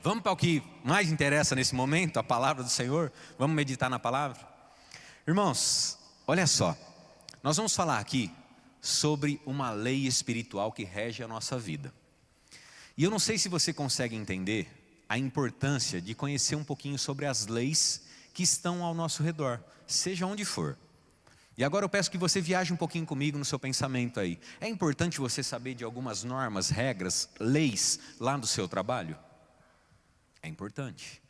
Vamos para o que mais interessa nesse momento, a palavra do Senhor? Vamos meditar na palavra? Irmãos, olha só, nós vamos falar aqui sobre uma lei espiritual que rege a nossa vida. E eu não sei se você consegue entender a importância de conhecer um pouquinho sobre as leis que estão ao nosso redor, seja onde for. E agora eu peço que você viaje um pouquinho comigo no seu pensamento aí. É importante você saber de algumas normas, regras, leis lá do seu trabalho? É importante.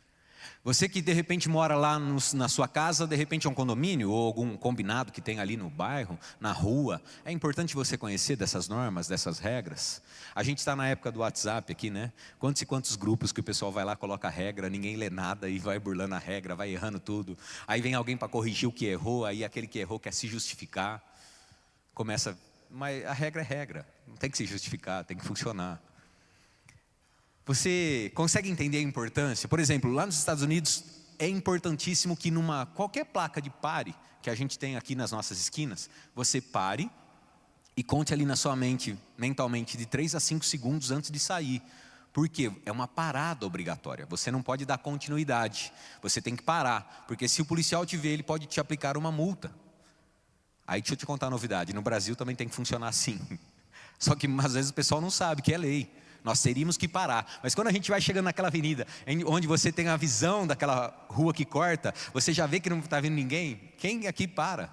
Você que de repente mora lá na sua casa, de repente é um condomínio ou algum combinado que tem ali no bairro, na rua. É importante você conhecer dessas normas, dessas regras. A gente está na época do WhatsApp aqui, né? Quantos e quantos grupos que o pessoal vai lá, coloca a regra, ninguém lê nada e vai burlando a regra, vai errando tudo. Aí vem alguém para corrigir o que errou, aí aquele que errou quer se justificar. Começa, mas a regra é regra, não tem que se justificar, tem que funcionar. Você consegue entender a importância? Por exemplo, lá nos Estados Unidos é importantíssimo que numa qualquer placa de pare que a gente tem aqui nas nossas esquinas, você pare e conte ali na sua mente, mentalmente, de 3 a 5 segundos antes de sair. Porque é uma parada obrigatória, você não pode dar continuidade, você tem que parar, porque se o policial te ver, ele pode te aplicar uma multa. Aí deixa eu te contar a novidade, no Brasil também tem que funcionar assim. Só que às vezes o pessoal não sabe que é lei. Nós teríamos que parar, mas quando a gente vai chegando naquela avenida, onde você tem a visão daquela rua que corta, você já vê que não está vindo ninguém, quem aqui para?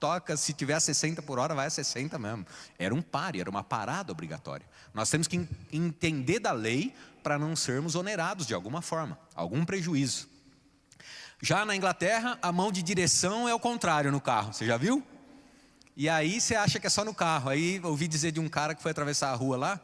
Toca, se tiver a 60 por hora, vai a 60 mesmo. Era um pare, era uma parada obrigatória. Nós temos que entender da lei para não sermos onerados de alguma forma, algum prejuízo. Já na Inglaterra, a mão de direção é o contrário no carro, você já viu? E aí você acha que é só no carro. Aí ouvi dizer de um cara que foi atravessar a rua lá,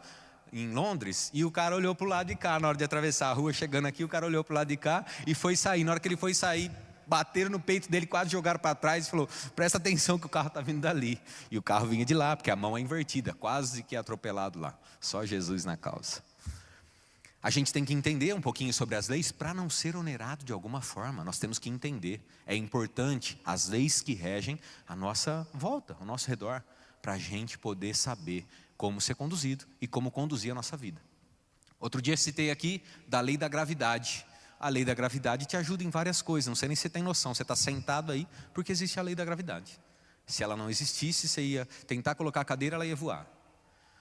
em Londres, e o cara olhou para o lado de cá, na hora de atravessar a rua, chegando aqui, o cara olhou para o lado de cá e foi sair. Na hora que ele foi sair, bateram no peito dele, quase jogaram para trás e falou, presta atenção que o carro está vindo dali. E o carro vinha de lá, porque a mão é invertida, quase que atropelado lá. Só Jesus na causa. A gente tem que entender um pouquinho sobre as leis para não ser onerado de alguma forma. Nós temos que entender. É importante as leis que regem a nossa volta, ao nosso redor, para a gente poder saber como ser conduzido e como conduzir a nossa vida. Outro dia citei aqui da lei da gravidade. A lei da gravidade te ajuda em várias coisas, não sei nem se você tem noção. Você está sentado aí porque existe a lei da gravidade. Se ela não existisse, você ia tentar colocar a cadeira, ela ia voar.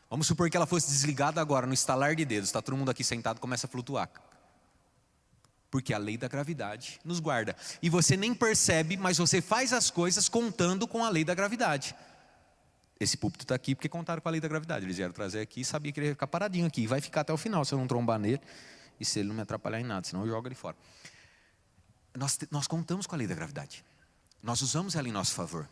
Vamos supor que ela fosse desligada agora, no estalar de dedos. Está todo mundo aqui sentado, começa a flutuar. Porque a lei da gravidade nos guarda. E você nem percebe, mas você faz as coisas contando com a lei da gravidade. Esse púlpito está aqui porque contaram com a lei da gravidade. Eles vieram trazer aqui e sabia que ele ia ficar paradinho aqui. E vai ficar até o final se eu não trombar nele. E se ele não me atrapalhar em nada, senão eu jogo ele fora. Nós contamos com a lei da gravidade. Nós usamos ela em nosso favor.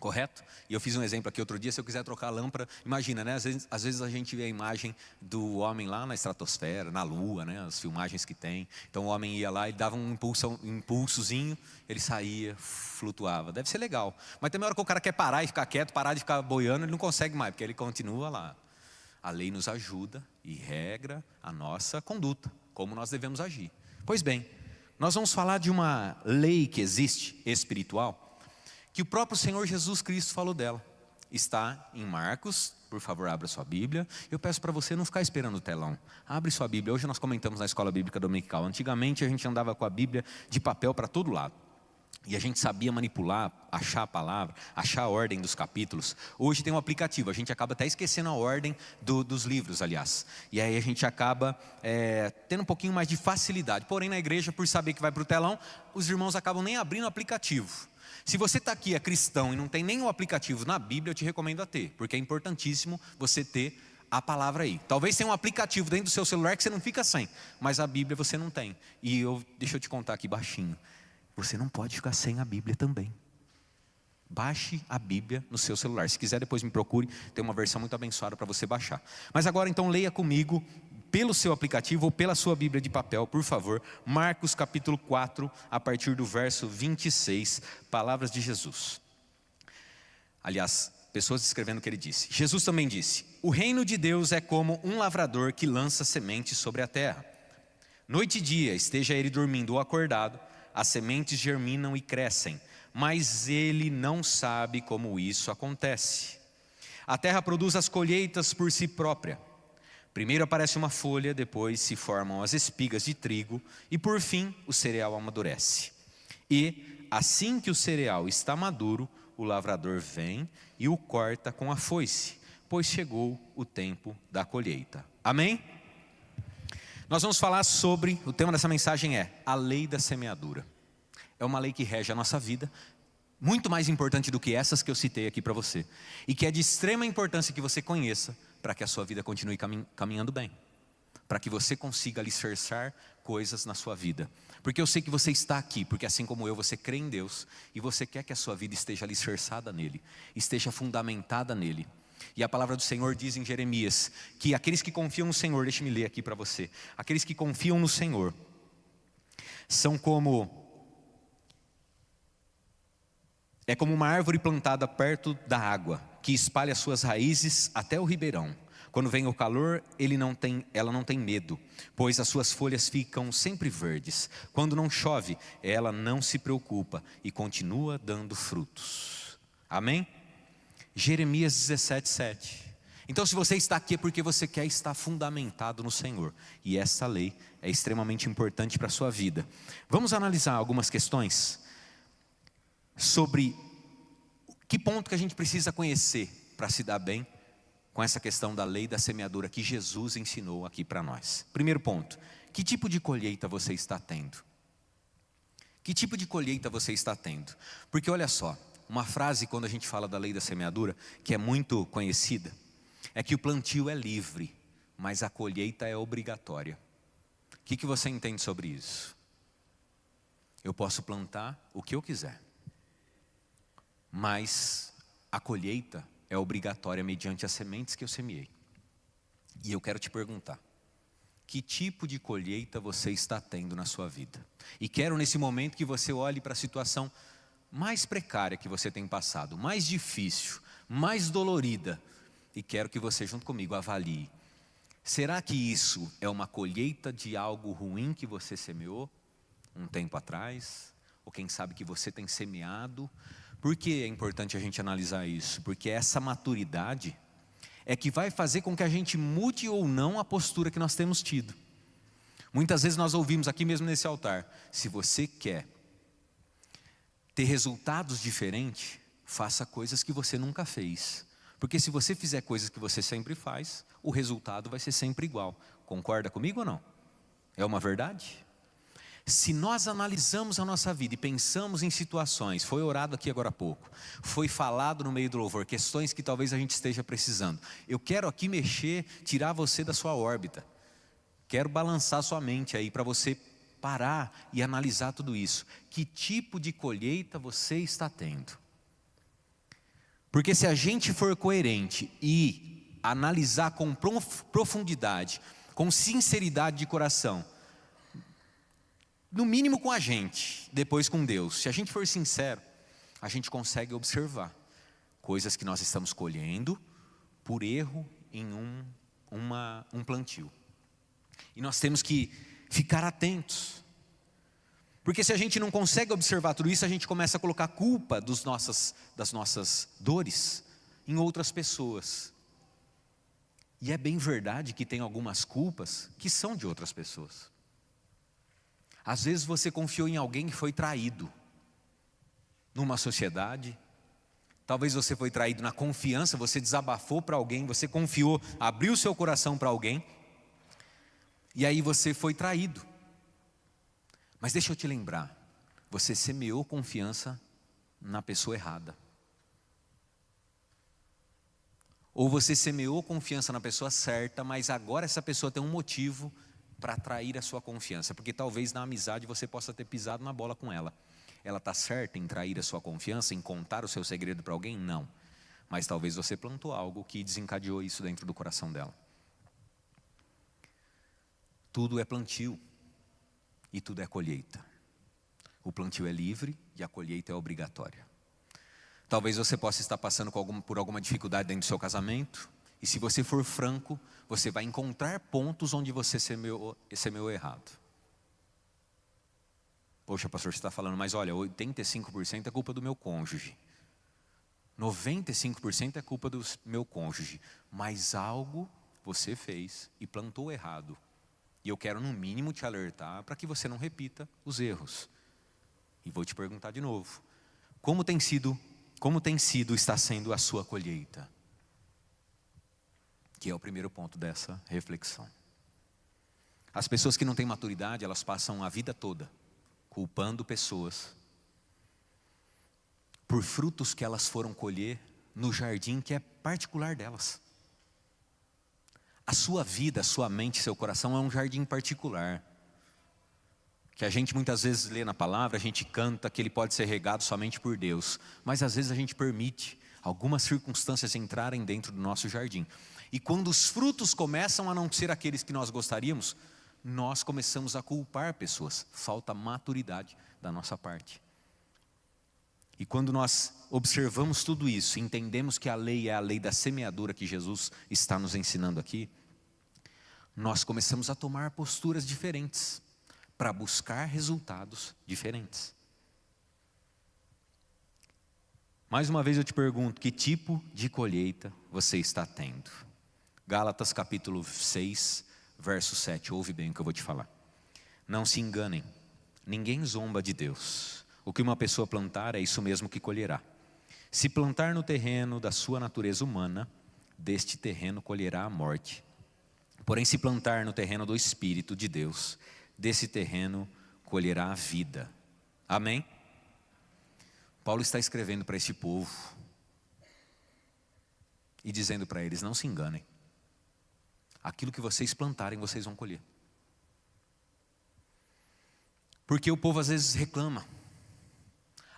Correto? E eu fiz um exemplo aqui outro dia, se eu quiser trocar a lâmpada, imagina, né? Às vezes a gente vê a imagem do homem lá na estratosfera, na lua, né? As filmagens que tem. Então o homem ia lá, ele dava um impulsozinho, ele saía, flutuava. Deve ser legal. Mas tem uma hora que o cara quer parar e ficar quieto, parar de ficar boiando, ele não consegue mais, porque ele continua lá. A lei nos ajuda e regra a nossa conduta, como nós devemos agir. Pois bem, nós vamos falar de uma lei que existe, espiritual, que o próprio Senhor Jesus Cristo falou dela. Está em Marcos, por favor abra sua Bíblia. Eu peço para você não ficar esperando o telão. Abre sua Bíblia, hoje nós comentamos na escola bíblica dominical. Antigamente a gente andava com a Bíblia de papel para todo lado. E a gente sabia manipular, achar a palavra, achar a ordem dos capítulos. Hoje tem um aplicativo, a gente acaba até esquecendo a ordem dos livros, aliás. E aí a gente acaba tendo um pouquinho mais de facilidade. Porém na igreja, por saber que vai para o telão, os irmãos acabam nem abrindo o aplicativo. Se você está aqui, é cristão e não tem nenhum aplicativo na Bíblia, eu te recomendo a ter. Porque é importantíssimo você ter a palavra aí. Talvez tenha um aplicativo dentro do seu celular que você não fica sem. Mas a Bíblia você não tem. E deixa eu te contar aqui baixinho. Você não pode ficar sem a Bíblia também. Baixe a Bíblia no seu celular. Se quiser depois me procure, tem uma versão muito abençoada para você baixar. Mas agora então leia comigo, pelo seu aplicativo ou pela sua Bíblia de papel, por favor, Marcos capítulo 4, a partir do verso 26, palavras de Jesus. Aliás, pessoas escrevendo o que ele disse. Jesus também disse: o reino de Deus é como um lavrador que lança sementes sobre a terra. Noite e dia, esteja ele dormindo ou acordado, as sementes germinam e crescem, mas ele não sabe como isso acontece. A terra produz as colheitas por si própria. Primeiro aparece uma folha, depois se formam as espigas de trigo e por fim o cereal amadurece. E assim que o cereal está maduro, o lavrador vem e o corta com a foice, pois chegou o tempo da colheita. Amém? Nós vamos falar sobre, o tema dessa mensagem é a lei da semeadura. É uma lei que rege a nossa vida, muito mais importante do que essas que eu citei aqui para você. E que é de extrema importância que você conheça, para que a sua vida continue caminhando bem. Para que você consiga alicerçar coisas na sua vida. Porque eu sei que você está aqui, porque assim como eu, você crê em Deus. E você quer que a sua vida esteja alicerçada nele, esteja fundamentada nele. E a palavra do Senhor diz em Jeremias, que aqueles que confiam no Senhor, deixe-me ler aqui para você. Aqueles que confiam no Senhor, são como uma árvore plantada perto da água, que espalha suas raízes até o ribeirão. Quando vem o calor, ela não tem medo, pois as suas folhas ficam sempre verdes. Quando não chove, ela não se preocupa e continua dando frutos. Amém? Jeremias 17:7. Então se você está aqui é porque você quer estar fundamentado no Senhor. E essa lei é extremamente importante para a sua vida. Vamos analisar algumas questões sobre que ponto que a gente precisa conhecer para se dar bem com essa questão da lei da semeadura que Jesus ensinou aqui para nós. Primeiro ponto, que tipo de colheita você está tendo? Que tipo de colheita você está tendo? Porque olha só, uma frase quando a gente fala da lei da semeadura, que é muito conhecida, é que o plantio é livre, mas a colheita é obrigatória. O que você entende sobre isso? Eu posso plantar o que eu quiser, mas a colheita é obrigatória mediante as sementes que eu semeei. E eu quero te perguntar, que tipo de colheita você está tendo na sua vida? E quero nesse momento que você olhe para a situação mais precária que você tem passado, mais difícil, mais dolorida. E quero que você junto comigo avalie. Será que isso é uma colheita de algo ruim que você semeou um tempo atrás? Ou quem sabe que você tem semeado? Por que é importante a gente analisar isso? Porque essa maturidade é que vai fazer com que a gente mude ou não a postura que nós temos tido. Muitas vezes nós ouvimos aqui mesmo nesse altar, se você quer ter resultados diferentes, faça coisas que você nunca fez. Porque se você fizer coisas que você sempre faz, o resultado vai ser sempre igual. Concorda comigo ou não? É uma verdade? Se nós analisamos a nossa vida e pensamos em situações, foi orado aqui agora há pouco, foi falado no meio do louvor, questões que talvez a gente esteja precisando. Eu quero aqui mexer, tirar você da sua órbita. Quero balançar sua mente aí para você parar e analisar tudo isso. Que tipo de colheita você está tendo? Porque se a gente for coerente e analisar com profundidade, com sinceridade de coração, no mínimo com a gente, depois com Deus. Se a gente for sincero, a gente consegue observar coisas que nós estamos colhendo por erro em um plantio. E nós temos que ficar atentos. Porque se a gente não consegue observar tudo isso, a gente começa a colocar a culpa das nossas dores em outras pessoas. E é bem verdade que tem algumas culpas que são de outras pessoas. Às vezes você confiou em alguém que foi traído numa sociedade. Talvez você foi traído na confiança, você desabafou para alguém, você confiou, abriu seu coração para alguém. E aí você foi traído. Mas deixa eu te lembrar, você semeou confiança na pessoa errada. Ou você semeou confiança na pessoa certa, mas agora essa pessoa tem um motivo para atrair a sua confiança, porque talvez na amizade você possa ter pisado na bola com ela. Ela está certa em trair a sua confiança, em contar o seu segredo para alguém? Não. Mas talvez você plantou algo que desencadeou isso dentro do coração dela. Tudo é plantio e tudo é colheita. O plantio é livre e a colheita é obrigatória. Talvez você possa estar passando por alguma dificuldade dentro do seu casamento. E se você for franco, você vai encontrar pontos onde você semeou errado. Poxa, pastor, você está falando, mas olha, 85% é culpa do meu cônjuge. 95% é culpa do meu cônjuge. Mas algo você fez e plantou errado. E eu quero, no mínimo, te alertar para que você não repita os erros. E vou te perguntar de novo. Como tem sido, está sendo a sua colheita? Que é o primeiro ponto dessa reflexão. As pessoas que não têm maturidade, elas passam a vida toda culpando pessoas por frutos que elas foram colher no jardim que é particular delas. A sua vida, a sua mente, seu coração é um jardim particular. Que a gente muitas vezes lê na palavra, a gente canta que ele pode ser regado somente por Deus. Mas às vezes a gente permite algumas circunstâncias entrarem dentro do nosso jardim. E quando os frutos começam a não ser aqueles que nós gostaríamos, nós começamos a culpar pessoas. Falta maturidade da nossa parte. E quando nós observamos tudo isso, entendemos que a lei é a lei da semeadura que Jesus está nos ensinando aqui, nós começamos a tomar posturas diferentes para buscar resultados diferentes. Mais uma vez eu te pergunto, que tipo de colheita você está tendo? Gálatas capítulo 6, verso 7, ouve bem o que eu vou te falar. Não se enganem, ninguém zomba de Deus. O que uma pessoa plantar é isso mesmo que colherá. Se plantar no terreno da sua natureza humana, deste terreno colherá a morte. Porém, se plantar no terreno do Espírito de Deus, desse terreno colherá a vida. Amém? Paulo está escrevendo para esse povo e dizendo para eles, não se enganem. Aquilo que vocês plantarem, vocês vão colher. Porque o povo às vezes reclama.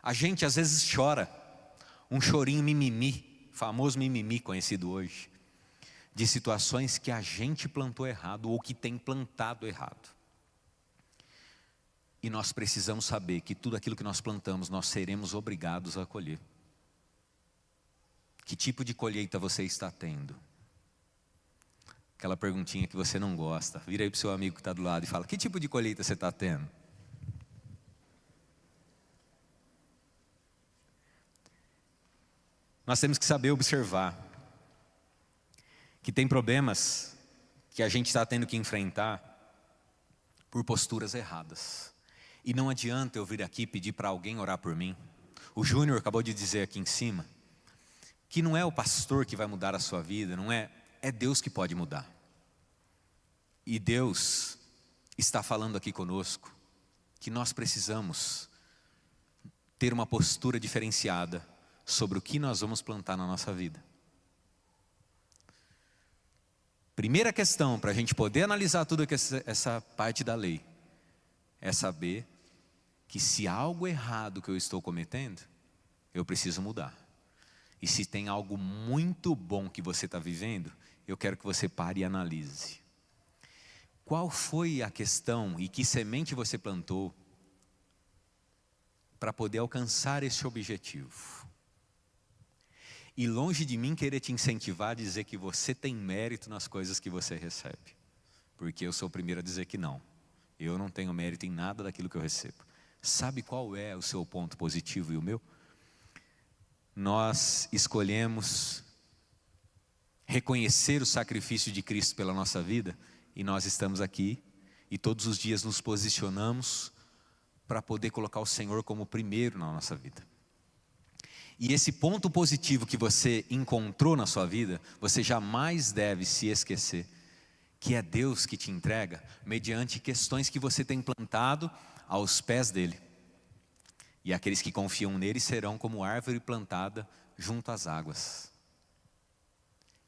A gente às vezes chora. Um chorinho mimimi, famoso mimimi conhecido hoje. De situações que a gente plantou errado ou que tem plantado errado. E nós precisamos saber que tudo aquilo que nós plantamos, nós seremos obrigados a colher. Que tipo de colheita você está tendo? Aquela perguntinha que você não gosta. Vira aí para o seu amigo que está do lado e fala, que tipo de colheita você está tendo? Nós temos que saber observar que tem problemas que a gente está tendo que enfrentar por posturas erradas. E não adianta eu vir aqui pedir para alguém orar por mim. O Júnior acabou de dizer aqui em cima que não é o pastor que vai mudar a sua vida, é Deus que pode mudar. E Deus está falando aqui conosco que nós precisamos ter uma postura diferenciada sobre o que nós vamos plantar na nossa vida. Primeira questão para a gente poder analisar tudo essa parte da lei é saber que se há algo errado que eu estou cometendo, eu preciso mudar. E se tem algo muito bom que você está vivendo, eu quero que você pare e analise. Qual foi a questão e que semente você plantou para poder alcançar esse objetivo? E longe de mim querer te incentivar a dizer que você tem mérito nas coisas que você recebe. Porque eu sou o primeiro a dizer que não. Eu não tenho mérito em nada daquilo que eu recebo. Sabe qual é o seu ponto positivo e o meu? Nós escolhemos reconhecer o sacrifício de Cristo pela nossa vida. E nós estamos aqui e todos os dias nos posicionamos para poder colocar o Senhor como primeiro na nossa vida. E esse ponto positivo que você encontrou na sua vida, você jamais deve se esquecer que é Deus que te entrega mediante questões que você tem plantado aos pés dele. E aqueles que confiam nele serão como árvore plantada junto às águas.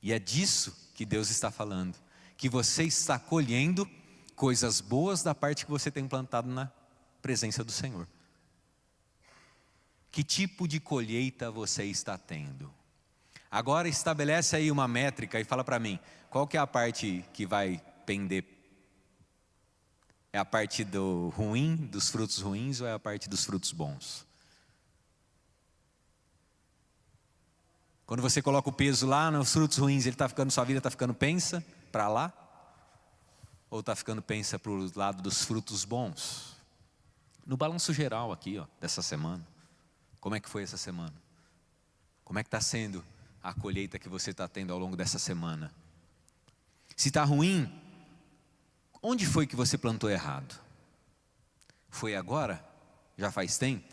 E é disso que Deus está falando, que você está colhendo coisas boas da parte que você tem plantado na presença do Senhor. Que tipo de colheita você está tendo? Agora estabelece aí uma métrica e fala para mim, qual que é a parte que vai pender? É a parte do ruim, dos frutos ruins, ou é a parte dos frutos bons? Quando você coloca o peso lá nos frutos ruins, sua vida está ficando pensa para lá? Ou está ficando pensa para o lado dos frutos bons? No balanço geral aqui, dessa semana. Como é que foi essa semana? Como é que está sendo a colheita que você está tendo ao longo dessa semana? Se está ruim, onde foi que você plantou errado? Foi agora? Já faz tempo?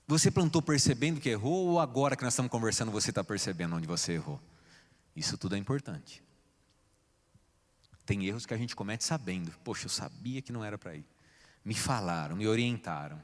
Você plantou percebendo que errou, ou agora que nós estamos conversando você está percebendo onde você errou? Isso tudo é importante. Tem erros que a gente comete sabendo. Poxa, eu sabia que não era para ir. Me falaram, me orientaram.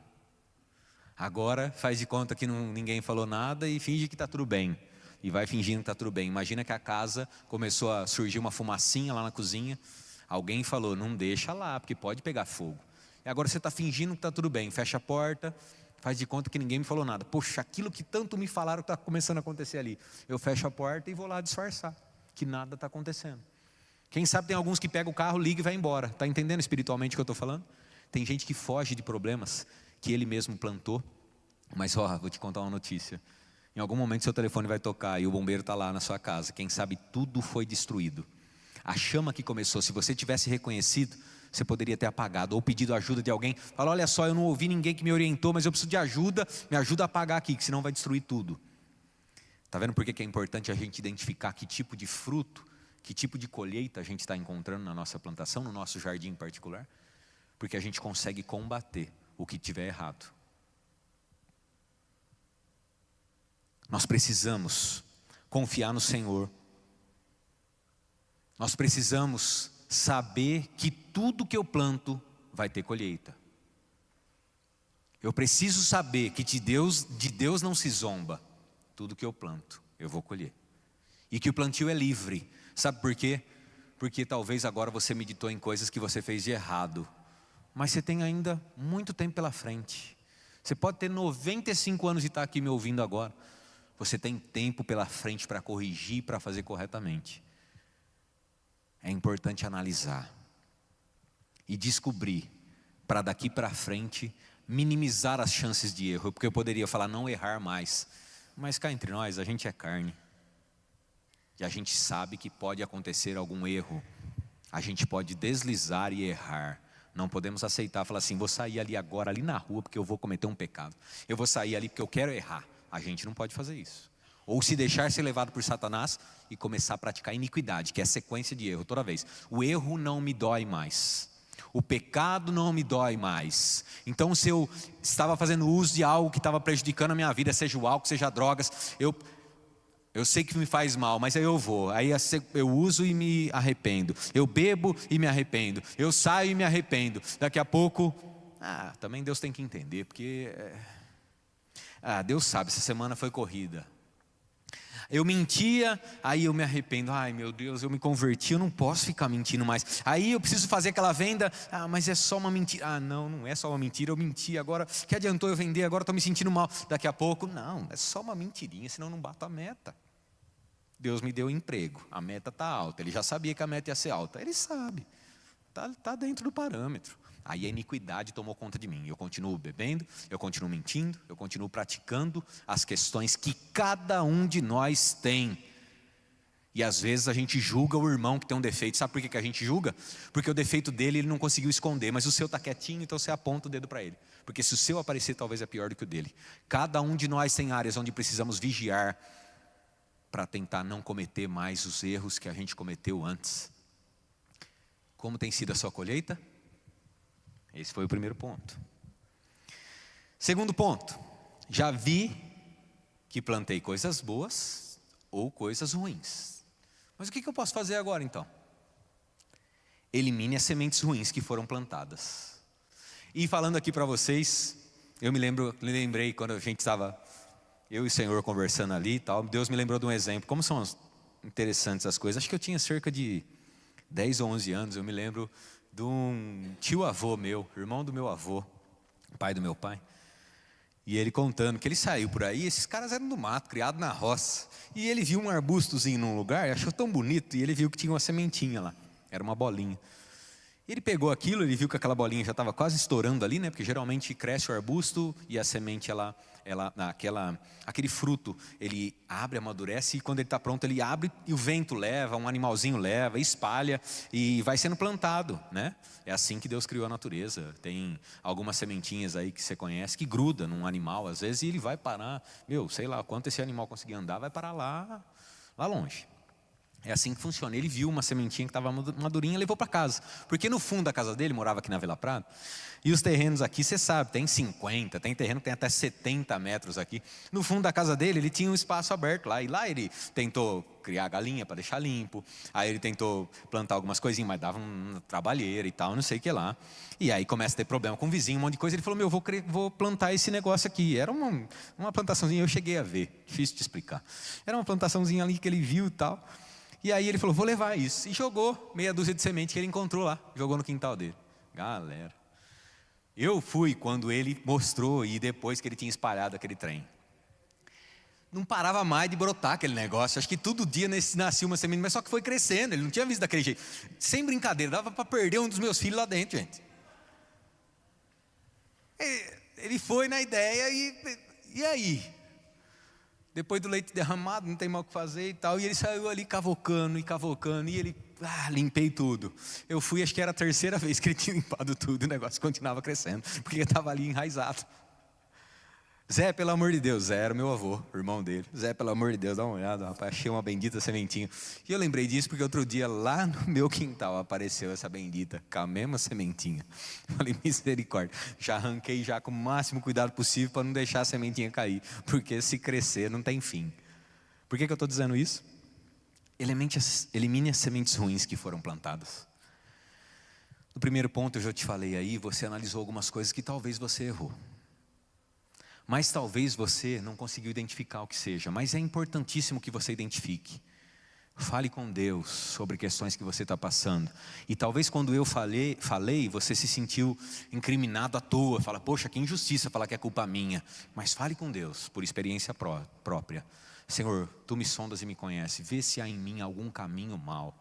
Agora faz de conta que ninguém falou nada e finge que está tudo bem. E vai fingindo que está tudo bem. Imagina que a casa começou a surgir uma fumacinha lá na cozinha. Alguém falou, não deixa lá, porque pode pegar fogo. E agora você está fingindo que está tudo bem. Fecha a porta, faz de conta que ninguém me falou nada. Poxa, aquilo que tanto me falaram está começando a acontecer ali. Eu fecho a porta e vou lá disfarçar, que nada está acontecendo. Quem sabe tem alguns que pegam o carro, liga e vai embora. Está entendendo espiritualmente o que eu estou falando? Tem gente que foge de problemas que ele mesmo plantou. Mas vou te contar uma notícia. Em algum momento seu telefone vai tocar e o bombeiro está lá na sua casa. Quem sabe tudo foi destruído. A chama que começou, se você tivesse reconhecido, você poderia ter apagado ou pedido ajuda de alguém. Fala, olha só, eu não ouvi ninguém que me orientou, mas eu preciso de ajuda, me ajuda a apagar aqui, que senão vai destruir tudo. Está vendo por que é importante a gente identificar que tipo de fruto, que tipo de colheita a gente está encontrando na nossa plantação, no nosso jardim em particular? Porque a gente consegue combater o que tiver errado. Nós precisamos confiar no Senhor. Nós precisamos saber que tudo que eu planto vai ter colheita. Eu preciso saber que de Deus não se zomba. Tudo que eu planto, eu vou colher. E que o plantio é livre. Sabe por quê? Porque talvez agora você meditou em coisas que você fez de errado. Mas você tem ainda muito tempo pela frente. Você pode ter 95 anos e estar aqui me ouvindo agora. Você tem tempo pela frente para corrigir, para fazer corretamente. É importante analisar e descobrir, para daqui para frente, minimizar as chances de erro. Porque eu poderia falar não errar mais. Mas cá entre nós, a gente é carne. E a gente sabe que pode acontecer algum erro. A gente pode deslizar e errar. Não podemos aceitar, falar assim, vou sair ali agora, ali na rua, porque eu vou cometer um pecado. Eu vou sair ali porque eu quero errar. A gente não pode fazer isso. Ou se deixar ser levado por Satanás e começar a praticar iniquidade, que é sequência de erro toda vez. O erro não me dói mais. O pecado não me dói mais. Então se eu estava fazendo uso de algo que estava prejudicando a minha vida, seja o álcool, seja drogas, eu sei que me faz mal, mas aí eu vou. Aí eu uso e me arrependo. Eu bebo e me arrependo. Eu saio e me arrependo. Daqui a pouco, também Deus tem que entender, porque Deus sabe, essa semana foi corrida. Eu mentia, aí eu me arrependo. Ai meu Deus, eu me converti, eu não posso ficar mentindo mais. Aí eu preciso fazer aquela venda. Mas é só uma mentira. Não é só uma mentira, eu menti. Agora, que adiantou eu vender? Agora estou me sentindo mal. Daqui a pouco, não, é só uma mentirinha, senão eu não bato a meta. Deus me deu emprego, a meta está alta. Ele já sabia que a meta ia ser alta. Ele sabe, está dentro do parâmetro. Aí a iniquidade tomou conta de mim. Eu continuo bebendo, eu continuo mentindo, eu continuo praticando as questões que cada um de nós tem. E às vezes a gente julga o irmão que tem um defeito. Sabe por que a gente julga? Porque o defeito dele ele não conseguiu esconder, mas o seu está quietinho, então você aponta o dedo para ele. Porque se o seu aparecer, talvez é pior do que o dele. Cada um de nós tem áreas onde precisamos vigiar para tentar não cometer mais os erros que a gente cometeu antes. Como tem sido a sua colheita? Esse foi o primeiro ponto. Segundo ponto, já vi que plantei coisas boas ou coisas ruins. Mas o que eu posso fazer agora então? Elimine as sementes ruins que foram plantadas. E falando aqui para vocês, eu lembrei quando a gente estava, eu e o Senhor conversando ali e tal, Deus me lembrou de um exemplo. Como são interessantes as coisas. Acho que eu tinha cerca de 10 ou 11 anos, eu me lembro de um tio-avô meu, irmão do meu avô, pai do meu pai. E ele contando que ele saiu por aí, esses caras eram do mato, criados na roça. E ele viu um arbustozinho num lugar, achou tão bonito, e ele viu que tinha uma sementinha lá, era uma bolinha. Ele pegou aquilo, ele viu que aquela bolinha já estava quase estourando ali, né? Porque geralmente cresce o arbusto e a semente, aquele fruto, ele abre, amadurece e quando ele está pronto, ele abre e o vento leva, um animalzinho leva, espalha e vai sendo plantado, né? É assim que Deus criou a natureza. Tem algumas sementinhas aí que você conhece que gruda num animal às vezes e ele vai parar, sei lá quanto esse animal conseguir andar, vai parar lá longe. É assim que funciona. Ele viu uma sementinha que estava madurinha e levou para casa. Porque no fundo da casa dele, morava aqui na Vila Prado, e os terrenos aqui, você sabe, tem 50, tem terreno que tem até 70 metros aqui. No fundo da casa dele, ele tinha um espaço aberto lá. E lá ele tentou criar galinha para deixar limpo. Aí ele tentou plantar algumas coisinhas, mas dava uma trabalheira e tal, não sei o que lá. E aí começa a ter problema com o vizinho, um monte de coisa. Ele falou, vou plantar esse negócio aqui. Era uma plantaçãozinha, eu cheguei a ver, difícil de explicar. Era uma plantaçãozinha ali que ele viu e tal. E aí ele falou, vou levar isso. E jogou meia dúzia de semente que ele encontrou lá. Jogou no quintal dele. Galera, eu fui quando ele mostrou e depois que ele tinha espalhado aquele trem. Não parava mais de brotar aquele negócio. Acho que todo dia nascia uma semente, mas só que foi crescendo. Ele não tinha visto daquele jeito. Sem brincadeira, dava para perder um dos meus filhos lá dentro, gente. Ele foi na ideia e aí? Depois do leite derramado, não tem mais o que fazer e tal. E ele saiu ali cavocando. E ele, limpei tudo. Eu fui, acho que era a terceira vez que ele tinha limpado tudo. E o negócio continuava crescendo, porque ele estava ali enraizado. Zé, pelo amor de Deus, Zé era meu avô, irmão dele. Zé, pelo amor de Deus, dá uma olhada, rapaz, achei uma bendita sementinha. E eu lembrei disso porque outro dia lá no meu quintal apareceu essa bendita, com a mesma sementinha. Falei, misericórdia, já arranquei já com o máximo cuidado possível para não deixar a sementinha cair, porque se crescer não tem fim. Por que eu estou dizendo isso? Elimine as sementes ruins que foram plantadas. No primeiro ponto eu já te falei aí, você analisou algumas coisas que talvez você errou. Mas talvez você não conseguiu identificar o que seja. Mas é importantíssimo que você identifique. Fale com Deus sobre questões que você está passando. E talvez quando eu falei, você se sentiu incriminado à toa. Fala, poxa, que injustiça falar que é culpa minha. Mas fale com Deus, por experiência própria. Senhor, Tu me sondas e me conheces. Vê se há em mim algum caminho mau.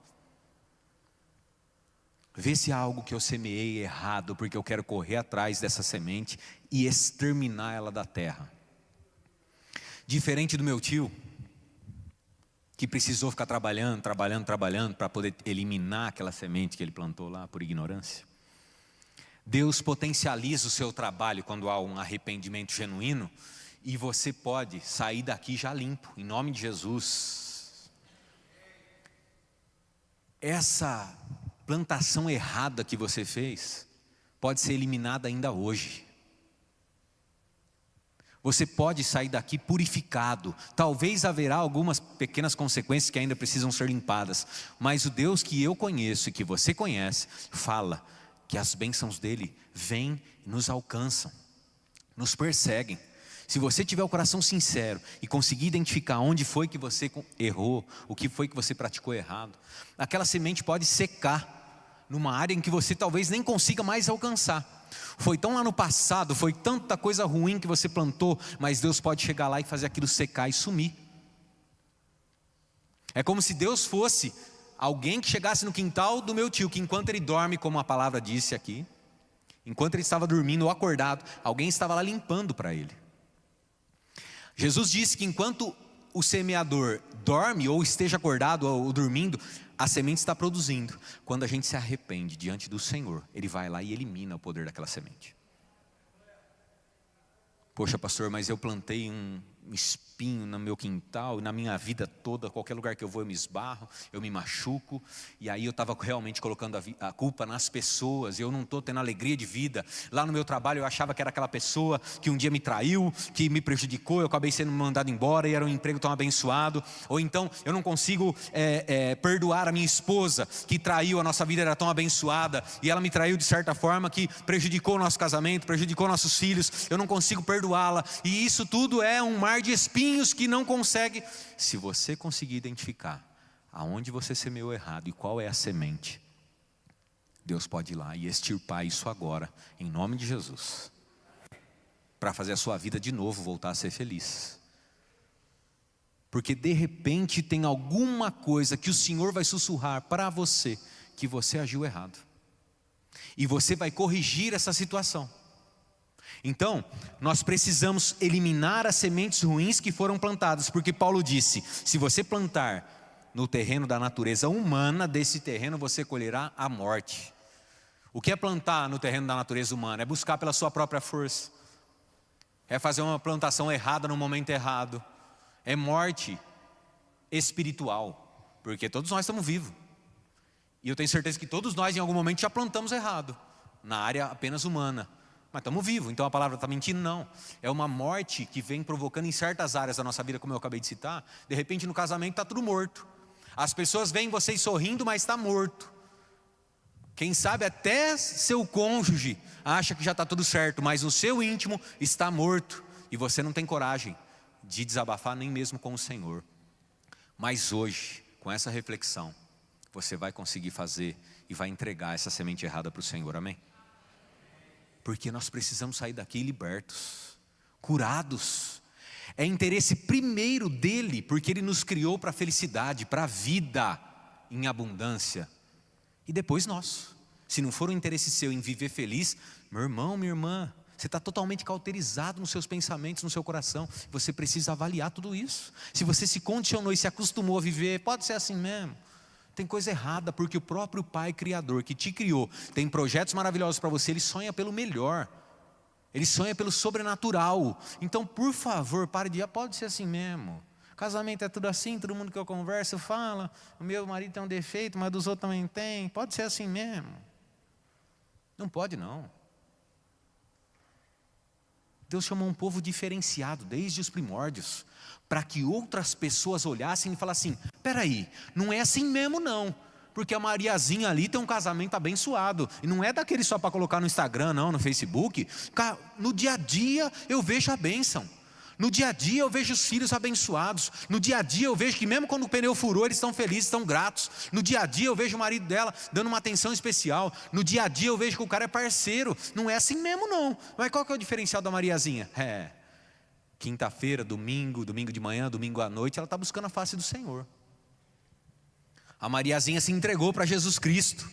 Vê se há algo que eu semeei errado, porque eu quero correr atrás dessa semente e exterminar ela da terra. Diferente do meu tio, que precisou ficar trabalhando para poder eliminar aquela semente que ele plantou lá por ignorância. Deus potencializa o seu trabalho quando há um arrependimento genuíno e você pode sair daqui já limpo, em nome de Jesus. Essa plantação errada que você fez pode ser eliminada ainda hoje. Você pode sair daqui purificado. Talvez haverá algumas pequenas consequências que ainda precisam ser limpadas, mas o Deus que eu conheço e que você conhece fala que as bênçãos dele vêm e nos alcançam, nos perseguem. Se você tiver o coração sincero e conseguir identificar onde foi que você errou, o que foi que você praticou errado, aquela semente pode secar numa área em que você talvez nem consiga mais alcançar. Foi tão lá no passado, foi tanta coisa ruim que você plantou, mas Deus pode chegar lá e fazer aquilo secar e sumir. É como se Deus fosse alguém que chegasse no quintal do meu tio, que enquanto ele dorme, como a palavra disse aqui, enquanto ele estava dormindo ou acordado, alguém estava lá limpando para ele. Jesus disse que enquanto o semeador dorme, ou esteja acordado ou dormindo, a semente está produzindo. Quando a gente se arrepende diante do Senhor, Ele vai lá e elimina o poder daquela semente. Poxa, pastor, mas eu plantei um espinho no meu quintal, na minha vida toda, qualquer lugar que eu vou eu me esbarro, eu me machuco, e aí eu estava realmente colocando a culpa nas pessoas, eu não estou tendo alegria de vida. Lá no meu trabalho eu achava que era aquela pessoa que um dia me traiu, que me prejudicou, eu acabei sendo mandado embora e era um emprego tão abençoado. Ou então eu não consigo perdoar a minha esposa que traiu, a nossa vida era tão abençoada e ela me traiu de certa forma que prejudicou o nosso casamento, prejudicou nossos filhos, eu não consigo perdoá-la, e isso tudo é um mar de espinhos que não consegue. Se você conseguir identificar aonde você semeou errado e qual é a semente, Deus pode ir lá e extirpar isso agora, em nome de Jesus, para fazer a sua vida de novo voltar a ser feliz. Porque de repente tem alguma coisa que o Senhor vai sussurrar para você, que você agiu errado, e você vai corrigir essa situação. Então, nós precisamos eliminar as sementes ruins que foram plantadas, porque Paulo disse, se você plantar no terreno da natureza humana, desse terreno você colherá a morte. O que é plantar no terreno da natureza humana? É buscar pela sua própria força, é fazer uma plantação errada no momento errado, é morte espiritual, Porque todos nós estamos vivos. E eu tenho certeza que todos nós em algum momento já plantamos errado, na área apenas humana. Mas estamos vivos, então a palavra está mentindo? Não. É uma morte que vem provocando em certas áreas da nossa vida, como eu acabei de citar. De repente no casamento está tudo morto. As pessoas veem vocês sorrindo, mas está morto. Quem sabe até seu cônjuge acha que já está tudo certo, mas o seu íntimo está morto. E você não tem coragem de desabafar nem mesmo com o Senhor. Mas hoje, com essa reflexão, você vai conseguir fazer e vai entregar essa semente errada para o Senhor, amém? Porque nós precisamos sair daqui libertos, curados. É interesse primeiro dele, porque ele nos criou para a felicidade, para a vida em abundância. E depois nós. Se não for um interesse seu em viver feliz, meu irmão, minha irmã, você está totalmente cauterizado nos seus pensamentos, no seu coração. Você precisa avaliar tudo isso. Se você se condicionou e se acostumou a viver, pode ser assim mesmo. Tem coisa errada, porque o próprio Pai Criador que te criou tem projetos maravilhosos para você. Ele sonha pelo melhor, ele sonha pelo sobrenatural. Então por favor, pare de, pode ser assim mesmo. Casamento é tudo assim, todo mundo que eu converso fala, o meu marido tem um defeito, mas dos outros também tem. Pode ser assim mesmo. Não pode não. Deus chamou um povo diferenciado desde os primórdios, para que outras pessoas olhassem e falassem, peraí, não é assim mesmo não, porque a Mariazinha ali tem um casamento abençoado, e não é daquele só para colocar no Instagram não, no Facebook. No dia a dia eu vejo a bênção, no dia a dia eu vejo os filhos abençoados, no dia a dia eu vejo que mesmo quando o pneu furou eles estão felizes, estão gratos, no dia a dia eu vejo o marido dela dando uma atenção especial, no dia a dia eu vejo que o cara é parceiro. Não é assim mesmo não, mas qual que é o diferencial da Mariazinha? Quinta-feira, domingo de manhã, domingo à noite, ela está buscando a face do Senhor. A Mariazinha se entregou para Jesus Cristo.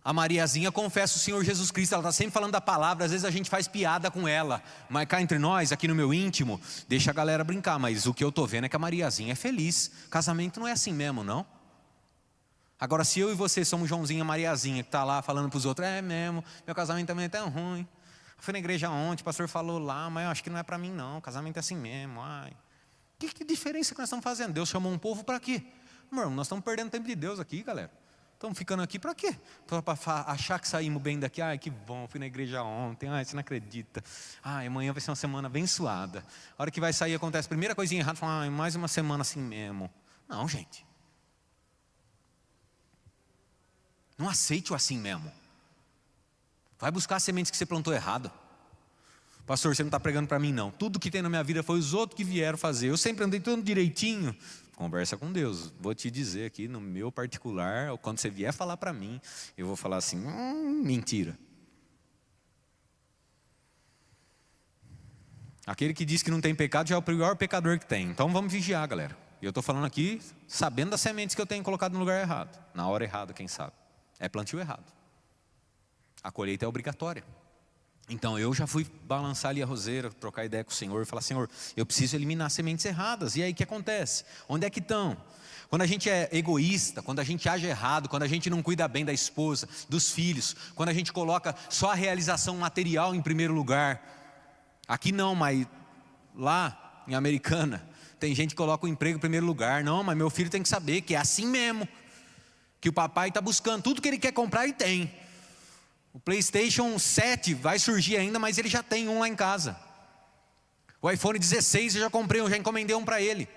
A Mariazinha confessa o Senhor Jesus Cristo, ela está sempre falando da palavra. Às vezes a gente faz piada com ela, mas cá entre nós, aqui no meu íntimo, deixa a galera brincar. Mas o que eu estou vendo é que a Mariazinha é feliz. Casamento não é assim mesmo, não? Agora se eu e você somos Joãozinho e Mariazinha, que está lá falando para os outros, é mesmo, meu casamento também é tão ruim. Eu fui na igreja ontem, o pastor falou lá, mas eu acho que não é para mim não, o casamento é assim mesmo. Ai. Que diferença que nós estamos fazendo? Deus chamou um povo para quê? Irmão, nós estamos perdendo tempo de Deus aqui, galera. Estamos ficando aqui para quê? Para achar que saímos bem daqui. Ai, que bom, fui na igreja ontem. Ai, você não acredita. Ai, amanhã vai ser uma semana abençoada. A hora que vai sair acontece a primeira coisinha errada, fala, ai, mais uma semana assim mesmo. Não, gente. Não aceite o assim mesmo. Vai buscar as sementes que você plantou errado. Pastor, você não está pregando para mim não. Tudo que tem na minha vida foi os outros que vieram fazer. Eu sempre andei tudo direitinho. Conversa com Deus. Vou te dizer aqui no meu particular, quando você vier falar para mim, eu vou falar assim, mentira. Aquele que diz que não tem pecado já é o pior pecador que tem. Então vamos vigiar, galera. E eu estou falando aqui sabendo das sementes que eu tenho colocado no lugar errado. Na hora errada, quem sabe. É plantio errado. A colheita é obrigatória. Então eu já fui balançar ali a roseira, trocar ideia com o Senhor e falar, Senhor, eu preciso eliminar sementes erradas. E aí o que acontece? Onde é que estão? Quando a gente é egoísta, quando a gente age errado, quando a gente não cuida bem da esposa, dos filhos, quando a gente coloca só a realização material em primeiro lugar. Aqui não, mas lá em Americana, tem gente que coloca o emprego em primeiro lugar. Não, mas meu filho tem que saber que é assim mesmo, que o papai está buscando, tudo que ele quer comprar ele tem. O PlayStation 7 vai surgir ainda, mas ele já tem um lá em casa. O iPhone 16 eu já comprei, eu já encomendei um para ele.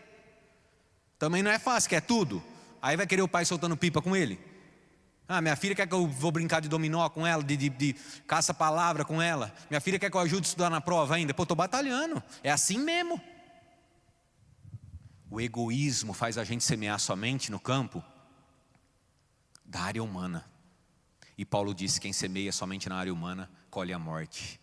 Também não é fácil, quer tudo. Aí vai querer o pai soltando pipa com ele. Ah, minha filha quer que eu vou brincar de dominó com ela, de caça-palavra com ela. Minha filha quer que eu ajude a estudar na prova ainda. Pô, estou batalhando. É assim mesmo. O egoísmo faz a gente semear somente no campo da área humana. E Paulo disse, quem semeia somente na área humana, colhe a morte.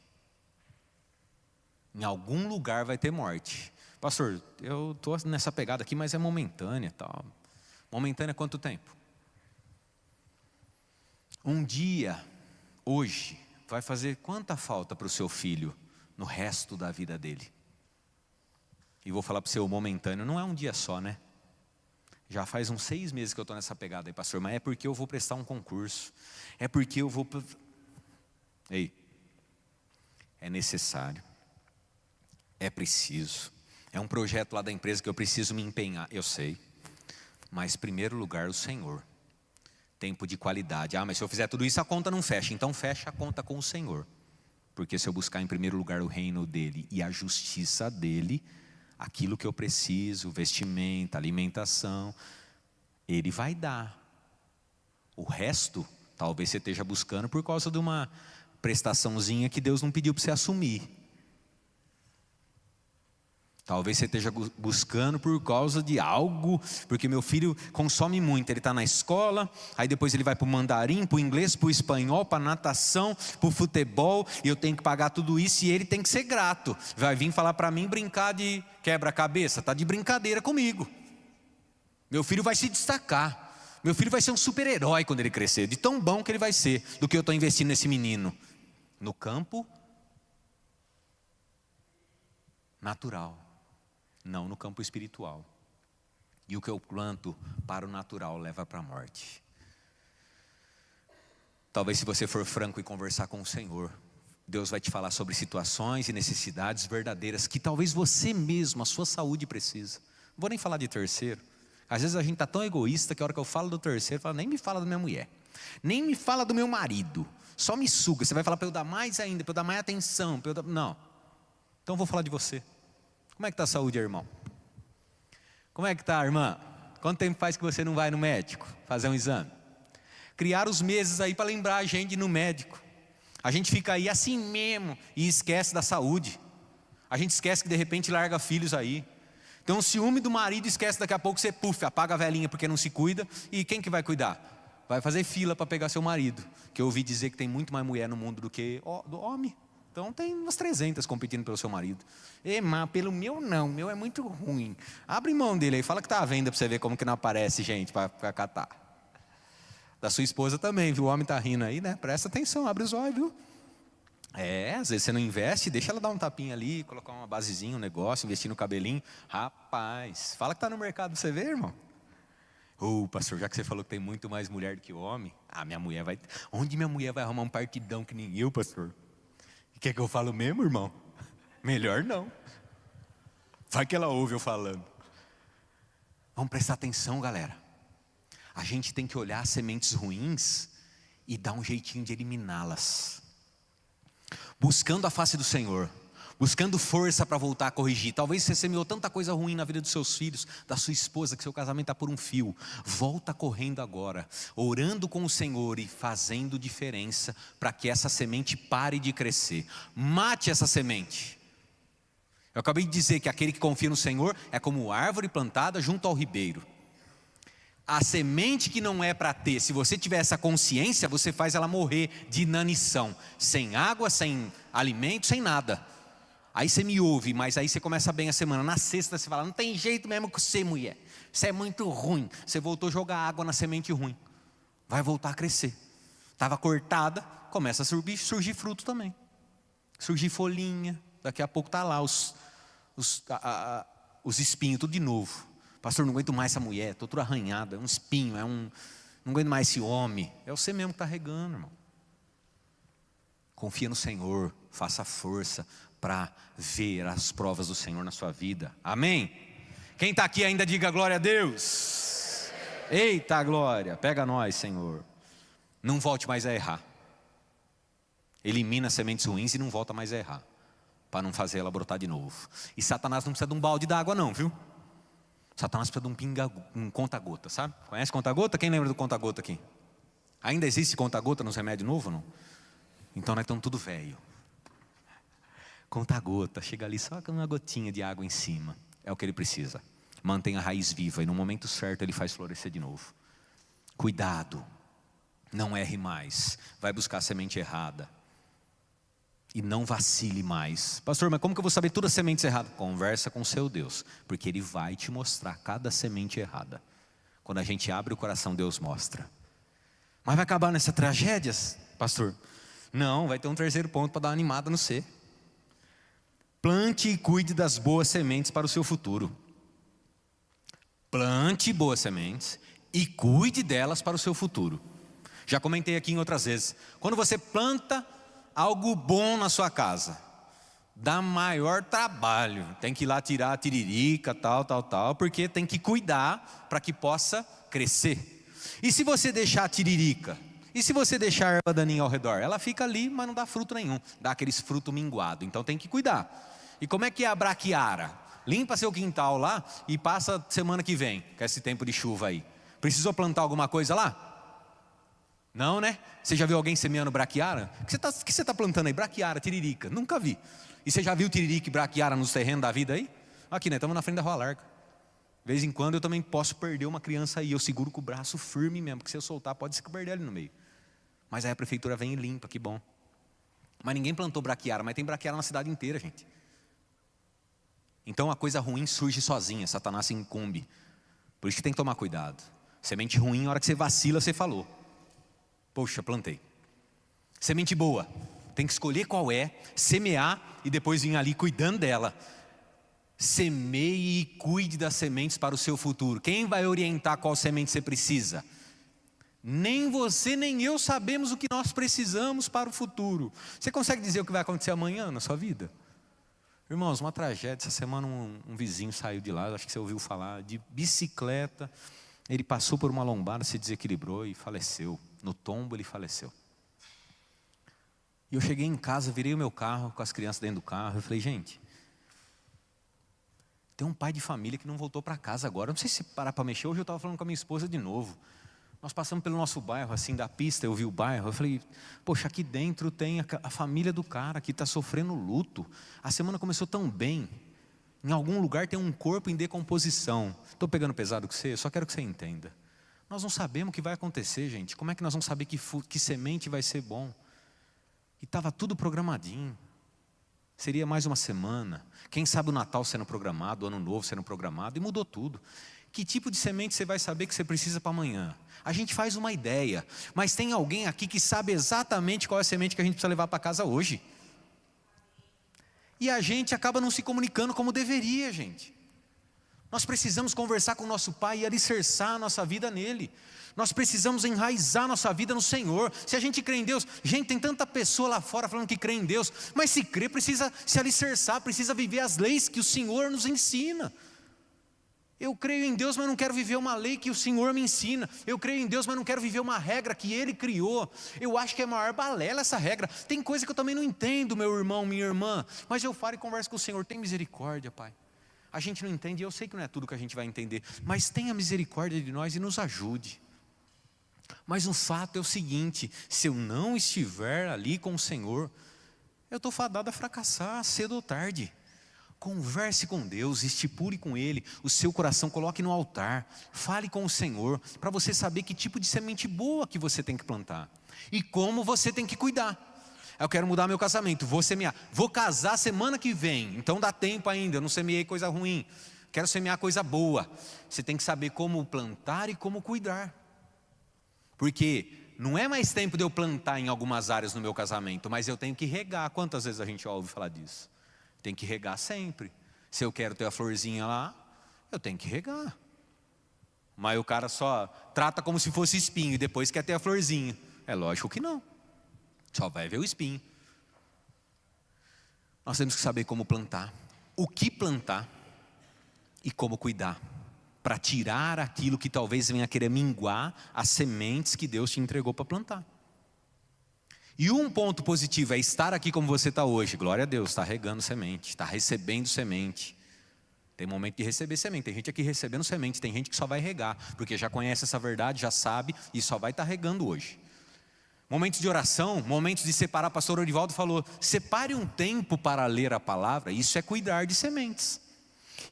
Em algum lugar vai ter morte. Pastor, eu estou nessa pegada aqui, mas é momentânea. Tal. Momentânea quanto tempo? Um dia, hoje, vai fazer quanta falta para o seu filho no resto da vida dele? E vou falar para você, o momentâneo não é um dia só, né? Já faz uns 6 meses que eu estou nessa pegada aí, pastor, mas é porque eu vou prestar um concurso. É porque eu vou... Ei, é necessário, é preciso, É um projeto lá da empresa que eu preciso me empenhar, eu sei. Mas em primeiro lugar o Senhor. Tempo de qualidade. Mas se eu fizer tudo isso a conta não fecha. Então fecha a conta com o Senhor. Porque se eu buscar em primeiro lugar o reino dEle e a justiça dEle, aquilo que eu preciso, vestimenta, alimentação, Ele vai dar. O resto, talvez você esteja buscando por causa de uma prestaçãozinha que Deus não pediu para você assumir. Talvez você esteja buscando por causa de algo, porque meu filho consome muito, ele está na escola, aí depois ele vai para o mandarim, para o inglês, para o espanhol, para a natação, para o futebol, e eu tenho que pagar tudo isso e ele tem que ser grato. Vai vir falar para mim brincar de quebra-cabeça, está de brincadeira comigo. Meu filho vai se destacar, meu filho vai ser um super-herói quando ele crescer, de tão bom que ele vai ser, do que eu estou investindo nesse menino. No campo natural. Não no campo espiritual. E o que eu planto para o natural leva para a morte. Talvez se você for franco e conversar com o Senhor, Deus vai te falar sobre situações e necessidades verdadeiras que talvez você mesmo, a sua saúde precisa. Não vou nem falar de terceiro. Às vezes a gente está tão egoísta que a hora que eu falo do terceiro, eu falo, nem me fala da minha mulher. Nem me fala do meu marido. Só me suga. Você vai falar para eu dar mais ainda, para eu dar mais atenção. Não. Então eu vou falar de você. Como é que está a saúde, irmão? Como é que está, irmã? Quanto tempo faz que você não vai no médico fazer um exame? Criar os meses aí para lembrar a gente de ir no médico. A gente fica aí assim mesmo e esquece da saúde. A gente esquece que de repente larga filhos aí. Então o ciúme do marido esquece, daqui a pouco você apaga a velhinha porque não se cuida. E quem que vai cuidar? Vai fazer fila para pegar seu marido. Que eu ouvi dizer que tem muito mais mulher no mundo do que do homem. Então tem umas 300 competindo pelo seu marido. Mas pelo meu não, o meu é muito ruim. Abre mão dele aí, fala que está à venda para você ver como que não aparece gente para catar. Da sua esposa também, viu? O homem está rindo aí, né? Presta atenção, abre os olhos, viu? Às vezes você não investe, deixa ela dar um tapinha ali, colocar uma basezinha, um negócio, investir no cabelinho. Rapaz, fala que está no mercado para você ver, irmão. Pastor, já que você falou que tem muito mais mulher do que homem, minha mulher vai... Onde minha mulher vai arrumar um partidão que nem eu, pastor? Quer que eu falo mesmo, irmão? Melhor não. Vai que ela ouve eu falando. Vamos prestar atenção, galera. A gente tem que olhar as sementes ruins e dar um jeitinho de eliminá-las. Buscando a face do Senhor. Buscando força para voltar a corrigir. Talvez você semeou tanta coisa ruim na vida dos seus filhos, da sua esposa, que seu casamento está por um fio. Volta correndo agora, orando com o Senhor e fazendo diferença para que essa semente pare de crescer. Mate essa semente. Eu acabei de dizer que aquele que confia no Senhor é como árvore plantada junto ao ribeiro. A semente que não é para ter, se você tiver essa consciência, você faz ela morrer de inanição. Sem água, sem alimento, sem nada. Aí você me ouve, mas aí você começa bem a semana. Na sexta você fala, não tem jeito mesmo com você, mulher. Isso é muito ruim. Você voltou a jogar água na semente ruim. Vai voltar a crescer. Estava cortada, começa a surgir fruto também. Surgir folhinha. Daqui a pouco está lá os espinhos, tudo de novo. Pastor, não aguento mais essa mulher, estou toda arranhada. É um espinho, não aguento mais esse homem. É você mesmo que está regando, irmão. Confia no Senhor, faça força para ver as provas do Senhor na sua vida. Amém? Quem está aqui ainda diga glória a Deus. Eita glória, pega nós, Senhor. Não volte mais a errar. Elimina as sementes ruins e não volta mais a errar, para não fazer ela brotar de novo. E Satanás não precisa de um balde d'água não, viu? Satanás precisa de um conta-gota, sabe? Conhece conta-gota? Quem lembra do conta-gota aqui? Ainda existe conta-gota nos remédios novos, não? Então nós estamos tudo velho. Conta-gota, chega ali só com uma gotinha de água em cima. É o que ele precisa. Mantém a raiz viva e no momento certo ele faz florescer de novo. Cuidado, não erre mais. Vai buscar a semente errada. E não vacile mais. Pastor, mas como que eu vou saber todas as sementes erradas? Conversa com o seu Deus, porque Ele vai te mostrar cada semente errada. Quando a gente abre o coração, Deus mostra. Mas vai acabar nessas tragédias, pastor? Não, vai ter um terceiro ponto para dar uma animada no ser. Plante e cuide das boas sementes para o seu futuro. Plante boas sementes e cuide delas para o seu futuro. Já comentei aqui em outras vezes. Quando você planta algo bom na sua casa, dá maior trabalho. Tem que ir lá tirar a tiririca, tal, porque tem que cuidar para que possa crescer. E se você deixar a tiririca? E se você deixar a erva daninha ao redor? Ela fica ali, mas não dá fruto nenhum. Dá aqueles frutos minguados. Então tem que cuidar. E como é que é a braquiara? Limpa seu quintal lá e passa semana que vem, com esse tempo de chuva aí. Precisou plantar alguma coisa lá? Não, né? Você já viu alguém semeando braquiara? O que você está plantando aí? Braquiara, tiririca. Nunca vi. E você já viu tiririca e braquiara nos terrenos da vida aí? Aqui, né? Estamos na frente da Rua Larga. De vez em quando eu também posso perder uma criança aí. Eu seguro com o braço firme mesmo, porque se eu soltar pode se perder ali no meio. Mas aí a prefeitura vem e limpa, que bom. Mas ninguém plantou braquiara, mas tem braquiara na cidade inteira, gente. Então a coisa ruim surge sozinha, Satanás se incumbe. Por isso que tem que tomar cuidado. Semente ruim, na hora que você vacila, você falou. Poxa, plantei. Semente boa, tem que escolher qual é, semear e depois vir ali cuidando dela. Semeie e cuide das sementes para o seu futuro. Quem vai orientar qual semente você precisa? Nem você nem eu sabemos o que nós precisamos para o futuro. Você consegue dizer o que vai acontecer amanhã na sua vida? Irmãos, uma tragédia. Essa semana um vizinho saiu de lá, acho que você ouviu falar, de bicicleta. Ele passou por uma lombada, se desequilibrou e faleceu. No tombo ele faleceu. E eu cheguei em casa, virei o meu carro com as crianças dentro do carro. Eu falei, gente, tem um pai de família que não voltou para casa agora. Não sei se parar para mexer. Hoje eu estava falando com a minha esposa de novo. Nós passamos pelo nosso bairro, assim, da pista, eu vi o bairro. Eu falei, poxa, aqui dentro tem a família do cara que está sofrendo luto. A semana começou tão bem. Em algum lugar tem um corpo em decomposição. Estou pegando pesado com você? Eu só quero que você entenda. Nós não sabemos o que vai acontecer, gente. Como é que nós vamos saber que semente vai ser bom? E estava tudo programadinho. Seria mais uma semana. Quem sabe o Natal sendo programado, o Ano Novo sendo programado, e mudou tudo. Que tipo de semente você vai saber que você precisa para amanhã? A gente faz uma ideia, mas tem alguém aqui que sabe exatamente qual é a semente que a gente precisa levar para casa hoje. E a gente acaba não se comunicando como deveria, gente. Nós precisamos conversar com o nosso Pai e alicerçar a nossa vida nele. Nós precisamos enraizar a nossa vida no Senhor. Se a gente crê em Deus, gente, tem tanta pessoa lá fora falando que crê em Deus, mas se crê precisa se alicerçar, precisa viver as leis que o Senhor nos ensina. Eu creio em Deus, mas não quero viver uma lei que o Senhor me ensina. Eu creio em Deus, mas não quero viver uma regra que Ele criou. Eu acho que é a maior balela essa regra. Tem coisa que eu também não entendo, meu irmão, minha irmã. Mas eu falo e converso com o Senhor. Tem misericórdia, Pai. A gente não entende, eu sei que não é tudo que a gente vai entender. Mas tenha misericórdia de nós e nos ajude. Mas o fato é o seguinte, se eu não estiver ali com o Senhor, eu estou fadado a fracassar cedo ou tarde. Converse com Deus, estipule com Ele o seu coração, coloque no altar, fale com o Senhor, para você saber que tipo de semente boa que você tem que plantar e como você tem que cuidar. Eu quero mudar meu casamento, vou semear, vou casar semana que vem, então dá tempo ainda, eu não semeei coisa ruim, quero semear coisa boa. Você tem que saber como plantar e como cuidar, porque não é mais tempo de eu plantar em algumas áreas no meu casamento, mas eu tenho que regar. Quantas vezes a gente ouve falar disso? Tem que regar sempre. Se eu quero ter a florzinha lá, eu tenho que regar. Mas o cara só trata como se fosse espinho e depois quer ter a florzinha. É lógico que não. Só vai ver o espinho. Nós temos que saber como plantar, o que plantar e como cuidar, para tirar aquilo que talvez venha querer minguar as sementes que Deus te entregou para plantar. E um ponto positivo é estar aqui como você está hoje. Glória a Deus, está regando semente, está recebendo semente. Tem momento de receber semente, tem gente aqui recebendo semente, tem gente que só vai regar, porque já conhece essa verdade, já sabe e só vai estar regando hoje. Momentos de oração, momentos de separar, pastor Orivaldo falou, separe um tempo para ler a palavra, isso é cuidar de sementes.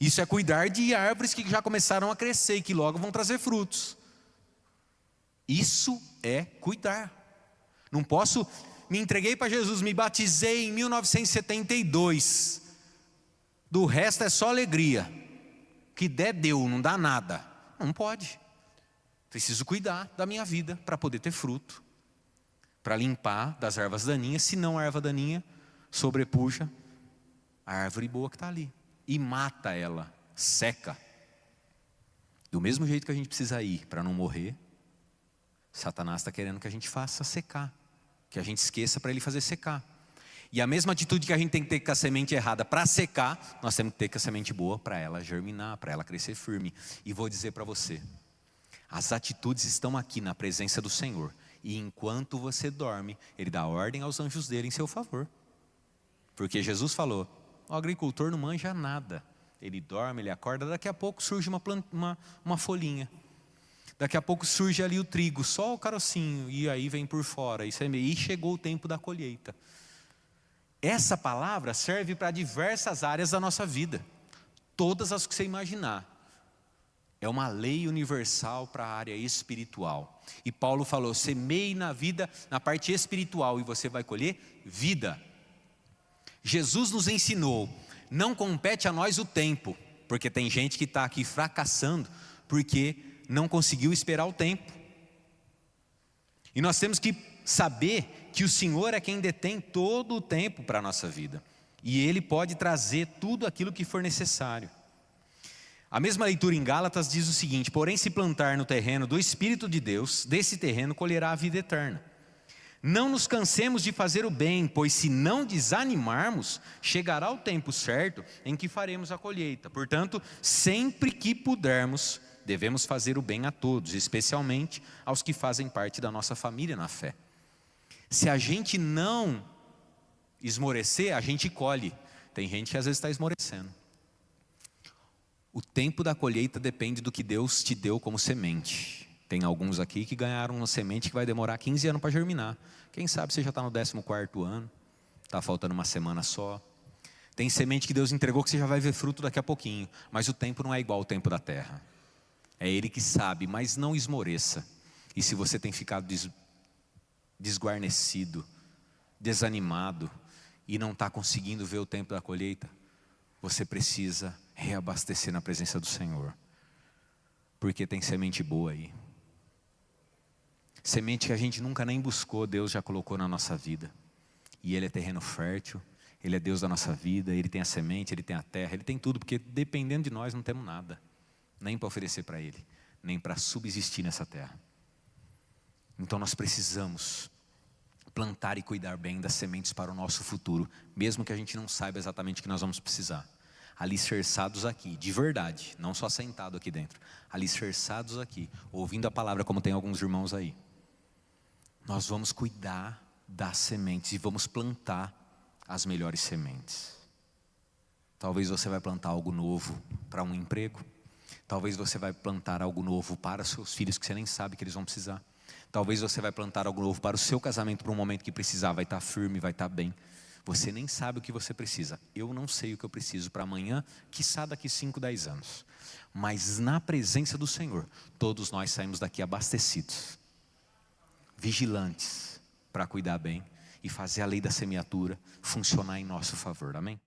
Isso é cuidar de árvores que já começaram a crescer e que logo vão trazer frutos. Isso é cuidar. Não posso, me entreguei para Jesus, me batizei em 1972. Do resto é só alegria. Que der, deu, não dá nada. Não pode. Preciso cuidar da minha vida para poder ter fruto. Para limpar das ervas daninhas, senão a erva daninha sobrepuja a árvore boa que está ali. E mata ela, seca. Do mesmo jeito que a gente precisa ir para não morrer, Satanás está querendo que a gente faça secar. Que a gente esqueça para ele fazer secar. E a mesma atitude que a gente tem que ter com a semente errada para secar, nós temos que ter com a semente boa para ela germinar, para ela crescer firme. E vou dizer para você, as atitudes estão aqui na presença do Senhor. E enquanto você dorme, Ele dá ordem aos anjos dele em seu favor. Porque Jesus falou, o agricultor não manja nada. Ele dorme, ele acorda, daqui a pouco surge uma folhinha. Daqui a pouco surge ali o trigo, só o carocinho, e aí vem por fora. E chegou o tempo da colheita. Essa palavra serve para diversas áreas da nossa vida. Todas as que você imaginar. É uma lei universal para a área espiritual. E Paulo falou, semeie na vida, na parte espiritual, e você vai colher vida. Jesus nos ensinou, não compete a nós o tempo, porque tem gente que está aqui fracassando, porque não conseguiu esperar o tempo. E nós temos que saber que o Senhor é quem detém todo o tempo para a nossa vida. E Ele pode trazer tudo aquilo que for necessário. A mesma leitura em Gálatas diz o seguinte, porém se plantar no terreno do Espírito de Deus, desse terreno colherá a vida eterna. Não nos cansemos de fazer o bem, pois se não desanimarmos, chegará o tempo certo em que faremos a colheita. Portanto, sempre que pudermos, devemos fazer o bem a todos, especialmente aos que fazem parte da nossa família na fé. Se a gente não esmorecer, a gente colhe. Tem gente que às vezes está esmorecendo. O tempo da colheita depende do que Deus te deu como semente. Tem alguns aqui que ganharam uma semente que vai demorar 15 anos para germinar. Quem sabe você já está no 14º ano, está faltando uma semana só. Tem semente que Deus entregou que você já vai ver fruto daqui a pouquinho. Mas o tempo não é igual ao tempo da terra. É Ele que sabe, mas não esmoreça. E se você tem ficado desguarnecido, desanimado, e não está conseguindo ver o tempo da colheita, você precisa reabastecer na presença do Senhor. Porque tem semente boa aí. Semente que a gente nunca nem buscou, Deus já colocou na nossa vida. E Ele é terreno fértil, Ele é Deus da nossa vida, Ele tem a semente, Ele tem a terra, Ele tem tudo, porque dependendo de nós não temos nada. Nem para oferecer para Ele, nem para subsistir nessa terra. Então nós precisamos plantar e cuidar bem das sementes para o nosso futuro, mesmo que a gente não saiba exatamente o que nós vamos precisar. Alicerçados aqui, de verdade, não só sentado aqui dentro, alicerçados aqui, ouvindo a palavra como tem alguns irmãos aí. Nós vamos cuidar das sementes e vamos plantar as melhores sementes. Talvez você vai plantar algo novo para um emprego. Talvez você vai plantar algo novo para os seus filhos que você nem sabe que eles vão precisar. Talvez você vai plantar algo novo para o seu casamento para um momento que precisar, vai estar firme, vai estar bem. Você nem sabe o que você precisa. Eu não sei o que eu preciso para amanhã, quiçá daqui 5, 10 anos. Mas na presença do Senhor, todos nós saímos daqui abastecidos, vigilantes para cuidar bem e fazer a lei da semeadura funcionar em nosso favor. Amém?